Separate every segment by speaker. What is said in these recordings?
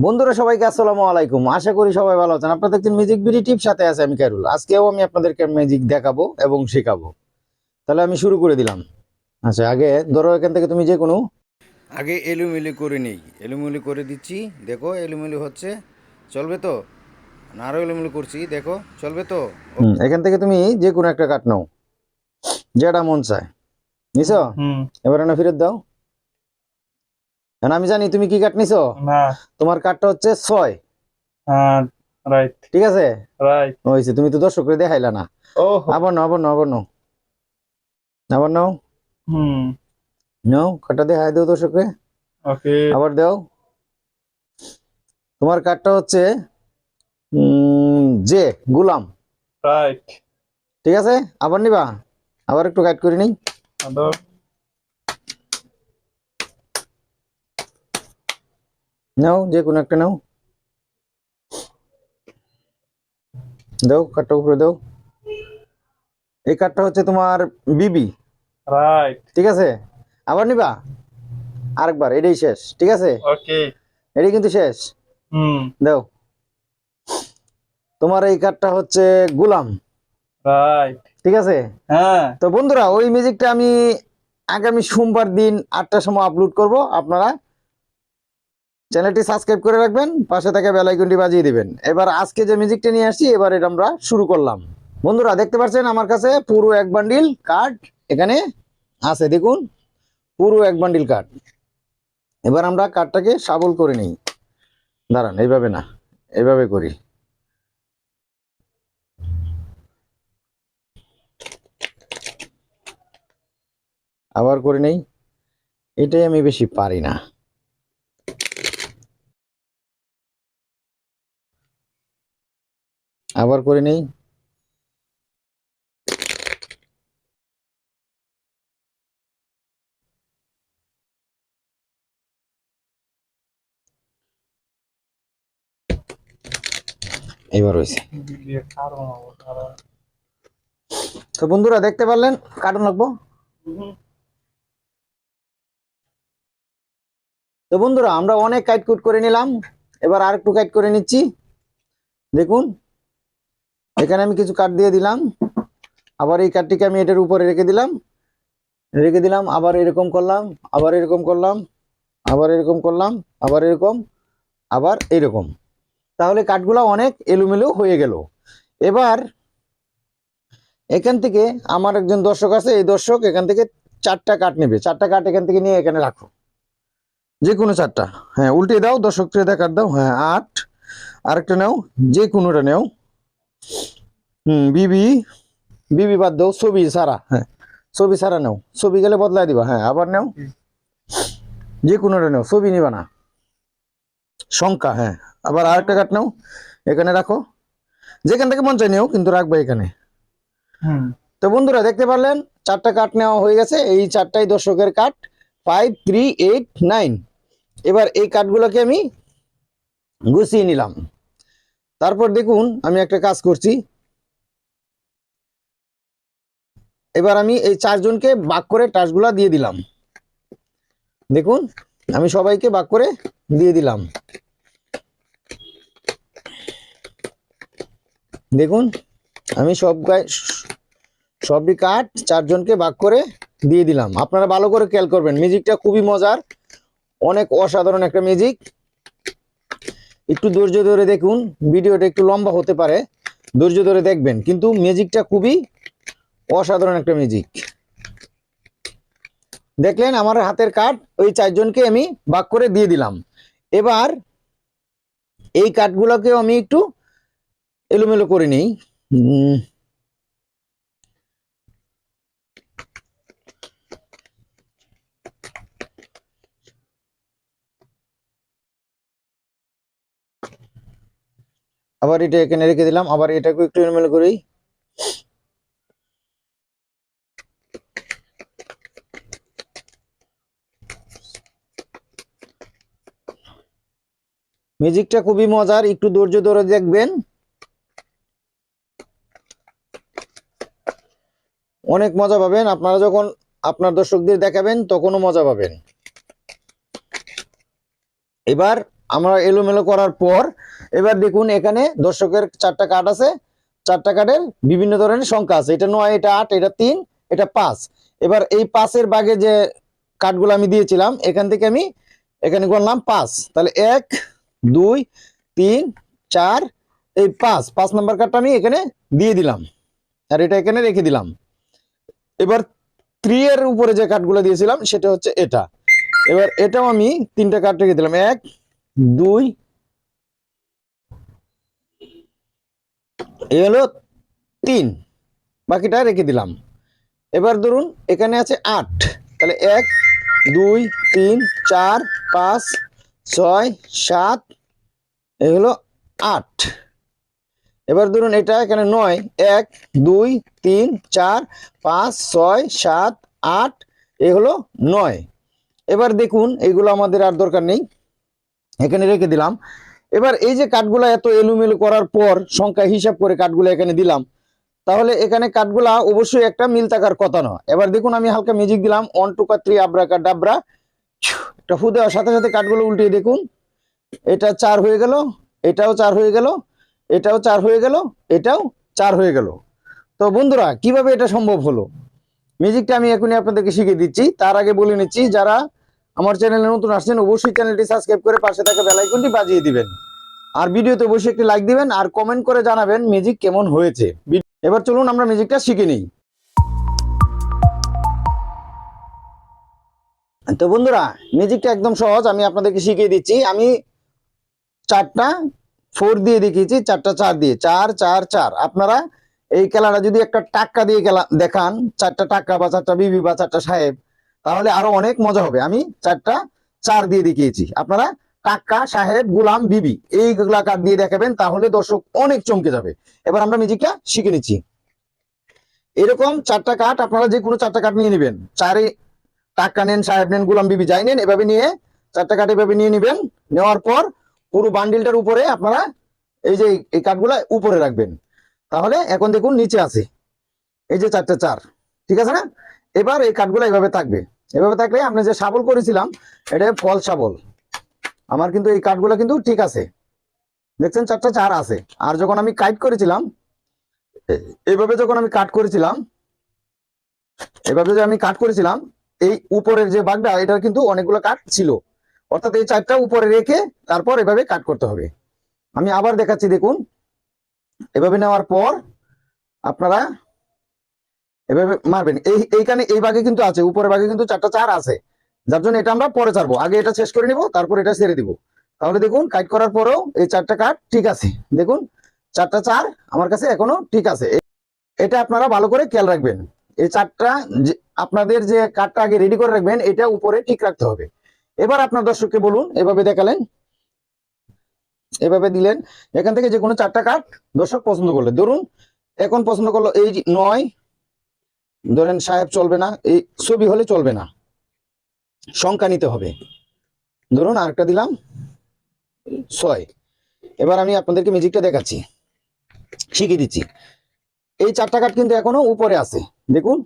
Speaker 1: বন্ধুরা সবাইকে আসসালামু আলাইকুম। আশা করি সবাই ভালো আছেন। আপনারা দেখছেন মিউজিক বিডি টিপ, সাথে আছে আমি কাইরুল। আজকেও আমি আপনাদেরকে ম্যাজিক দেখাবো এবং শেখাবো। তাহলে আমি শুরু করে দিলাম। আচ্ছা, আগে ধরো এখান থেকে তুমি যে কোনো আগে এলোমেলো করে নেই, এলোমেলো করে দিচ্ছি। দেখো এলোমেলো হচ্ছে, চলবে তো? না আরো এলোমেলো করছি, দেখো চলবে তো? এখান থেকে তুমি যে কোনো একটা কাট নাও, যেটা মন চায়। নিছো? এবার না ফেরত দাও। আমি জানি তুমি কি কাট নিছো।
Speaker 2: না।
Speaker 1: তোমার কাটটা হচ্ছে 6।
Speaker 2: রাইট।
Speaker 1: ঠিক আছে,
Speaker 2: রাইট।
Speaker 1: হয়েছে। তুমি তো দর্শকরে দেখাইলা না।
Speaker 2: ওহো।
Speaker 1: আবার নাও, আবার নাও, আবার নাও, আবার নাও।
Speaker 2: হুম।
Speaker 1: নাও, কাটটা দেখাই দাও দর্শকরে।
Speaker 2: ওকে।
Speaker 1: আবার দাও। তোমার কার্ডটা হচ্ছে যে গোলাম।
Speaker 2: রাইট।
Speaker 1: ঠিক আছে, আবার নিবা। আবার একটু গাইড করে নিই।
Speaker 2: আদর।
Speaker 1: নাও, যে কোনো একটা নাও। দাও, কার্ডটা উপরে দাও। এই কার্ডটা হচ্ছে তোমার বিবি।
Speaker 2: রাইট।
Speaker 1: ঠিক আছে, আবার নিবা। আরেকবার, এটাই শেষ। ঠিক আছে,
Speaker 2: ওকে।
Speaker 1: এটাই কিন্তু শেষ।
Speaker 2: হুম।
Speaker 1: দাও। তোমার এই কার্ডটা হচ্ছে গোলাম।
Speaker 2: রাইট।
Speaker 1: ঠিক আছে।
Speaker 2: হ্যাঁ।
Speaker 1: তো বন্ধুরা, ওই মিউজিকটা আমি আগামী সোমবার দিন 8টার সময় আপলোড করব। আপনারা চ্যানেলটি সাবস্ক্রাইব করে রাখবেন, পাশে থাকা বেল আইকনটি বাজিয়ে দিবেন। এবার আজকে যে মিউজিকটা নিয়ে আসছি, এবার এটা আমরা শুরু করলাম। বন্ধুরা দেখতে পাচ্ছেন আমার কাছে পুরো এক বান্ডিল কার্ড এখানে আছে। দেখুন, পুরো এক বান্ডিল কার্ড। এবার আমরা কার্ডটাকে শাবল করে নিই। দাঁড়ান, এইভাবে না, এইভাবে করি। আবার করে নেই। এটাই আমি বেশি পারি না। আবার করে নেই। এবার হয়েছে। তো বন্ধুরা দেখতে পারলেন, কার্টুন লাগবো। তো বন্ধুরা আমরা অনেক কাট কুট করে নিলাম। এবার আর একটু কাট করে নিচ্ছি। দেখুন, এখানে আমি কিছু কাট দিয়ে দিলাম। আবার এই কাটটিকে আমি এটার উপরে রেখে দিলাম, রেখে দিলাম। আবার এরকম করলাম, আবার এরকম করলাম, আবার এরকম করলাম, আবার এরকম, আবার এরকম। তাহলে কাঠগুলো অনেক এলোমেলো হয়ে গেল। এবার এখান থেকে আমার একজন দর্শক আছে, এই দর্শক এখান থেকে 4টা কাঠ নেবে। 4টা কাঠ এখান থেকে নিয়ে এখানে রাখো, যে কোনো 4টা। হ্যাঁ, উল্টে দাও, দর্শককে দেখার দাও। হ্যাঁ, 8। আরেকটা নাও, যে কোনোটা নাও। বিবি, বিবি বাদ দাও, ছবি সারা। হ্যাঁ, ছবি সারা নাও, ছবি গেলে বদলাই দিবা। হ্যাঁ, আবার নাও, যে কোনোটা নাও, ছবি নিবা না, সংখ্যা। হ্যাঁ, আবার আরেকটা কাঠ নাও, এখানে রাখো। যেখান থেকে মন চাই নিও, কিন্তু রাখবা এখানে। তো বন্ধুরা দেখতে পারলেন 4টা কাঠ নেওয়া হয়ে গেছে। এই 4টাই দর্শকের কাঠ, 5, 3, 8, 9। এবার এই কাঠগুলোকে আমি গুছিয়ে নিলাম। তারপর দেখুন আমি একটা কাজ করছি। এবার আমি এই 4জনকে ভাগ করে টাস্কগুলা দিয়ে দিলাম। দেখুন, আমি সবাইকে ভাগ করে দিয়ে দিলাম। দেখুন, আমি সবই কাঠ 4জনকে ভাগ করে দিয়ে দিলাম। আপনারা ভালো করে খেয়াল করবেন, মিউজিকটা খুবই মজার, অনেক অসাধারণ একটা মিউজিক। একটু ধৈর্য ধরে দেখুন, ভিডিওটা একটু লম্বা হতে পারে, ধৈর্য ধরে দেখবেন। কিন্তু মিউজিকটা খুবই অসাধারণ একটা মিউজিক। দেখলেন আমার হাতের কাঠ ওই 4জনকে আমি ভাগ করে দিয়ে দিলাম। এবার এই কাঠগুলোকেও আমি একটু এলোমেলো করে নিই। আবার এটা এখানে রেখে দিলাম, আবার এটাকে একটু এলোমেলো করি। মিউজিকটা খুবই মজার, একটু ধৈর্য ধরে দেখবেন, অনেক মজা পাবেন। আপনারা যখন আপনার দর্শকদের দেখাবেন তখনও মজা পাবেন। এবার আমরা এলোমেলো করার পর এবার দেখুন এখানে দর্শকের 4টা কার্ড আছে, 4টা কার্ডের বিভিন্ন ধরনের সংখ্যা আছে, এটা 9, এটা 8, এটা 3, এটা 5। এবার এই 5-এর ভাগে যে কার্ডগুলো আমি দিয়েছিলাম এখান থেকে আমি এখানে করলাম 5, তাহলে 1 2 3 4, এই 5 নাম্বার কার্ডটা আমি এখানে দিয়ে দিলাম আর এটা এখানে রেখে দিলাম। এবার 3 এর উপরে যে কার্ডগুলো দিয়েছিলাম সেটা হচ্ছে এটা। এবার এটাও আমি 3টা কার্ড রেখে দিলাম, 1 2, এই হলো 3, বাকিটা রেখে দিলাম। এবার ধরুন এখানে আছে 8, তাহলে 1 2 3 4 5 6 7, এই হলো 8। এবার ধরুন এটা এখানে 9, 1 2 3 4 5 6 7 8, এই হলো 9। এবার দেখুন এইগুলো আমাদের আর দরকার নেই, এখানে রেখে দিলাম। এবার এই যে কাঠগুলা এত এলোমেলো করার পর সংখ্যা হিসাব করে কাঠগুলো এখানে দিলাম, তাহলে এখানে কাঠগুলা অবশ্যই একটা মিল থাকার কথা না। এবার দেখুন আমি হালকা মিউজিক দিলাম, 1 2 3 আব্রাকা ডাবরা, একটা ফু দেওয়ার সাথে সাথে কাঠগুলো উল্টিয়ে দেখুন এটা 4 হয়ে গেল, এটাও 4 হয়ে গেল, এটাও 4 হয়ে গেল, এটাও 4 হয়ে গেল। তো বন্ধুরা কিভাবে এটা সম্ভব হলো, মিউজিকটা আমি এখনই আপনাদেরকে শিখিয়ে দিচ্ছি। তার আগে বলে নিচ্ছি যারা আমার চ্যানেলে নতুন আসছেন অবশ্যই চ্যানেলটি সাবস্ক্রাইব করে পাশে থাকা বেল আইকনটি বাজিয়ে দিবেন, আর ভিডিওতে অবশ্যই একটি লাইক দিবেন আর কমেন্ট করে জানাবেন মিউজিক কেমন হয়েছে। এবার চলুন আমরা মিউজিকটা শিখে নিই। তো বন্ধুরা মিউজিকটা একদম সহজ, আমি আপনাদেরকে শিখিয়ে দিচ্ছি। আমি 4টা 4 দিয়ে দেখিয়েছি, 4টা 4 দিয়ে, 4 4 4। আপনারা এই খেলাটা যদি একটা টাক্কা দিয়ে দেখান, 4টা টাক্কা বা 4টা বিবি বা 4টা সাহেব, তাহলে আরো অনেক মজা হবে। আমি 4টা 4 দিয়ে দেখিয়েছি, আপনারা টাক্কা সাহেব গোলাম বিবি এইগুলা কার্ড দিয়ে দেখাবেন, তাহলে দর্শক অনেক চমকে যাবে। এবার আমরা মিউজিকটা শিখে নিচ্ছি। এরকম 4টা কার্ড আপনারা যে কোনো 4টা কার্ড নিয়ে নেবেন, 4 টাক্কা নেন, সাহেব নেন, গোলাম বিবি যাই নেন, এভাবে নিয়ে 4টা কার্ড এভাবে নিয়ে নেবেন। নেওয়ার পর পুরো বান্ডিলটার উপরে আপনারা এই যে এই কার্ডগুলা উপরে রাখবেন, তাহলে এখন দেখুন নিচে আছে এই যে 4টা 4, ঠিক আছে না? এবার এই কার্ডগুলো এইভাবে থাকবে, এভাবে থাকলে আপনি যে শাবল করেছিলাম এটা ফল শাবল। আমার কিন্তু এই কার্ডগুলো কিন্তু ঠিক আছে, দেখছেন 4টা 4 আছে। আর যখন আমি কাট করেছিলাম এইভাবে, যখন আমি কাট করেছিলাম এভাবে যে আমি কাট করেছিলাম, এই উপরের যে ভাগটা এটার কিন্তু অনেকগুলো কাট ছিল, অর্থাৎ এই 4টা উপরে রেখে তারপর এভাবে কাট করতে হবে। আমি আবার দেখাচ্ছি, দেখুন এভাবে নেওয়ার পর আপনারা এভাবে মারবেন। এইখানে এই ভাগে কিন্তু আছে, উপরের ভাগে কিন্তু 4টা 4 আছে, যার জন্য এটা আমরা পরে ছাড়বো, আগে এটা শেষ করে নিব তারপর এটা ছেড়ে দিব। তাহলে দেখুন কাট করার পরেও এই 4টা কাট ঠিক আছে, দেখুন 4টা 4 আমার কাছে এখনো ঠিক আছে। এটা আপনারা ভালো করে খেয়াল রাখবেন, এই 4টা আপনাদের যে কার্ডটা আগে রেডি করে রাখবেন এটা উপরে ঠিক রাখতে হবে। এবার আপনার দর্শককে বলুন, এভাবে দেখালেন, এভাবে দিলেন, এখান থেকে যে কোনো 4টা কার্ড দর্শক পছন্দ করলে, ধরুন এখন পছন্দ করলো এই 9, ধরেন সাহেব চলবে না, এই ছবি হলে চলবে না, সংখ্যা নিতে হবে। ধরুন আরেকটা দিলাম 6। এবার আমি আপনাদেরকে মিউজিকটা দেখাচ্ছি, শিখিয়ে দিচ্ছি। এই 4টা কার্ড কিন্তু এখনো উপরে আছে, দেখুন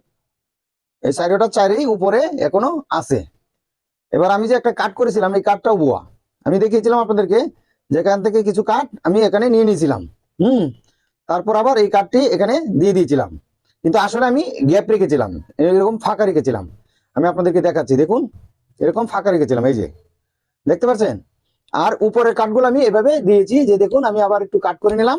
Speaker 1: এই সাইডটা 4ই উপরে এখনো আছে। এবার আমি যে একটা কাট করেছিলাম এই কার্ডটাও বুয়া, আমি দেখিয়েছিলাম আপনাদেরকে যেখান থেকে কিছু কার্ড আমি এখানে নিয়ে নিয়েছিলাম, তারপর আবার এই কার্ডটি এখানে দিয়ে দিয়েছিলাম, কিন্তু আসলে আমি গ্যাপ রেখেছিলাম, এরকম ফাঁকা রেখেছিলাম। আমি আপনাদেরকে দেখাচ্ছি, দেখুন এরকম ফাঁকা রেখেছিলাম, এই যে দেখতে পাচ্ছেন। আর উপরের কাঠগুলো আমি এভাবে দিয়েছি, যে দেখুন আমি আবার একটু কাট করে নিলাম,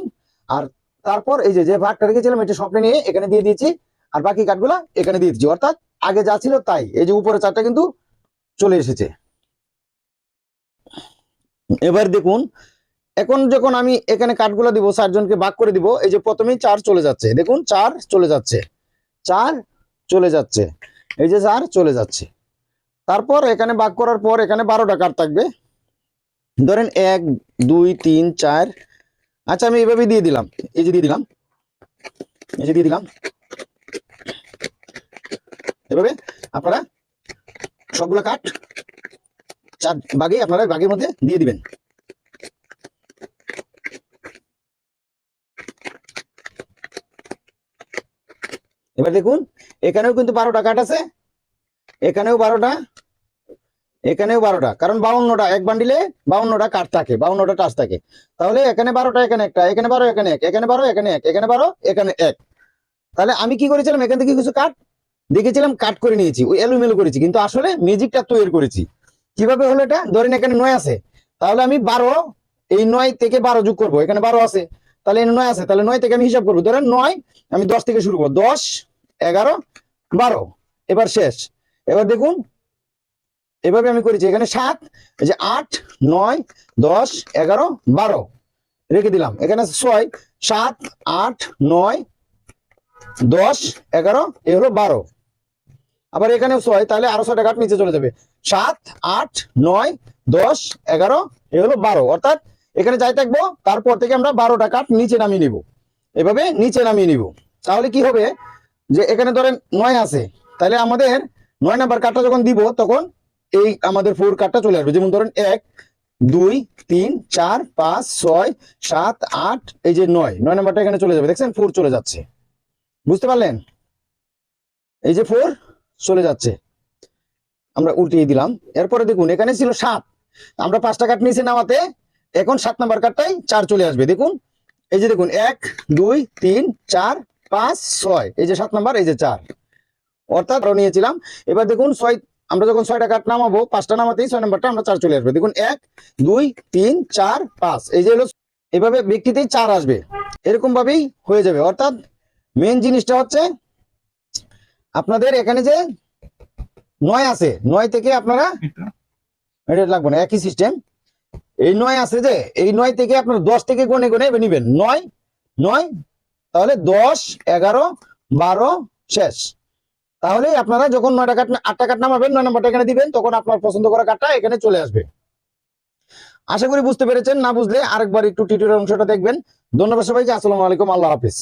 Speaker 1: আর তারপর এই যে ভাগটা রেখেছিলাম এটা স্বপ্নে নিয়ে এখানে দিয়ে দিয়েছি, আর বাকি কাঠগুলা এখানে দিয়ে দিচ্ছি, অর্থাৎ আগে যা ছিল তাই। এই যে উপরে 4টা কিন্তু চলে এসেছে। এবার দেখুন এখন যখন আমি এখানে কাঠগুলো দিব 4 জনকে ভাগ করে দিব, এই যে প্রথমেই 4 চলে যাচ্ছে, দেখুন 4 চলে যাচ্ছে, 4 চলে যাচ্ছে, এই যে 4 চলে যাচ্ছে। তারপর এখানে ভাগ করার পর এখানে 12টা কার্ড থাকবে, ধরেন 1 2 3 4। আচ্ছা আমি এইভাবে দিয়ে দিলাম, এই যে দিয়ে দিলাম, এই যে দিয়ে দিলাম, এভাবে আপনারা সবগুলো কাঠ 4 ভাগে আপনারা ভাগের মধ্যে দিয়ে দিবেন। এবার দেখুন এখানেও কিন্তু 12টা কাঠ আছে, এখানেও 12টা, এখানেও 12টা, কারণ 52টা, এক বান্ডিলে 52টা কাঠ থাকে, 52টা টাচ থাকে। তাহলে এখানে 12টা, এখানে একটা, এখানে 12, এখানে এক, এখানে 12, এখানে এক, এখানে 12, এখানে এক। তাহলে আমি কি করেছিলাম, এখান থেকে কিছু কাঠ দেখেছিলাম, কাট করে নিয়েছি, ওই এলোমেলো করেছি, কিন্তু আসলে ম্যাজিকটা তৈরি করেছি। কিভাবে হলো এটা? ধরেন এখানে 9 আছে, তাহলে আমি 12, এই 9 থেকে 12 যোগ করবো, এখানে 12 আছে, তাহলে 9 আছে, তাহলে 9 থেকে আমি হিসাব করবো, ধরেন 9, আমি 10 থেকে শুরু করবো, 10, 11, 12, এবার শেষ। এবার দেখুন এভাবে আমি করেছি, এখানে 7, এই যে 8, 9, 10, 11, 12 রেখে দিলাম, এখানে 6, 7, 8, 9, 10, 11, এ হলো 12। আবার এখানেও 6, তাহলে আরো 6টা কাঠ নিচে চলে যাবে, 7, 8, 9, 10, 11, এ হলো 12। অর্থাৎ এখানে যাই থাকবো, তারপর থেকে আমরা 12টা কাঠ নিচে নামিয়ে নিব, এভাবে নিচে নামিয়ে নিব। তাহলে কি হবে, যে এখানে ধরেন 9 আছে, তাহলে আমাদের 9 নাম্বার কাঠটা যখন দিব, তখন এই আমাদের 4 কাঠটা চলে আসবে। যেমন ধরেন 1, 2, 3, 4, 5, 6, 7, 8, এই যে 9 নাম্বারটা এখানে চলে যাবে, দেখছেন 4 চলে যাচ্ছে, বুঝতে পারলেন? এই যে 4 চলে যাচ্ছে, আমরা উল্টিয়ে দিলাম। এরপরে দেখুন এখানে ছিল 7, আমরা 5টা কাঠ নিচে নামাতে, এখন 7 নাম্বার কাঠটাই 4 চলে আসবে। দেখুন এই যে দেখুন 1, 2, 3, 4, 5, 6, এই যে 7 নাম্বার, এই যে 4, অর্থাৎ আরো নিয়েছিলাম। এবার দেখুন 6, আমরা যখন 6টা কাঠ নামাবো, 5টা নামাতেই 6 নাম্বারটা আমরা 4 চলে আসবে। দেখুন 1, 2, 3, 4, 5, এই যে হলো, এভাবে ব্যক্তিতেই 4 আসবে, এরকম ভাবেই হয়ে যাবে। অর্থাৎ মেন জিনিসটা হচ্ছে আপনাদের এখানে যে 9 আছে, 9 থেকে আপনারা, এটা লাগবে না, একই সিস্টেম। এই 9 আছে, যে এই 9 থেকে আপনারা 10 থেকে গনে গনে নিবেন, 9, 9, তাহলে 10, 11, 12 শেষ। তাহলে আপনারা যখন 9টা কাঠ, 8টা কাঠ নামাবেন, 9 নম্বরটা এখানে দিবেন, তখন আপনার পছন্দ করা কাঠটা এখানে চলে আসবে। আশা করি বুঝতে পেরেছেন, না বুঝলে আরেকবার একটু টিউটোরিয়াল অংশটা দেখবেন। ধন্যবাদ সবাইকে, আসসালামু আলাইকুম, আল্লাহ হাফিজ।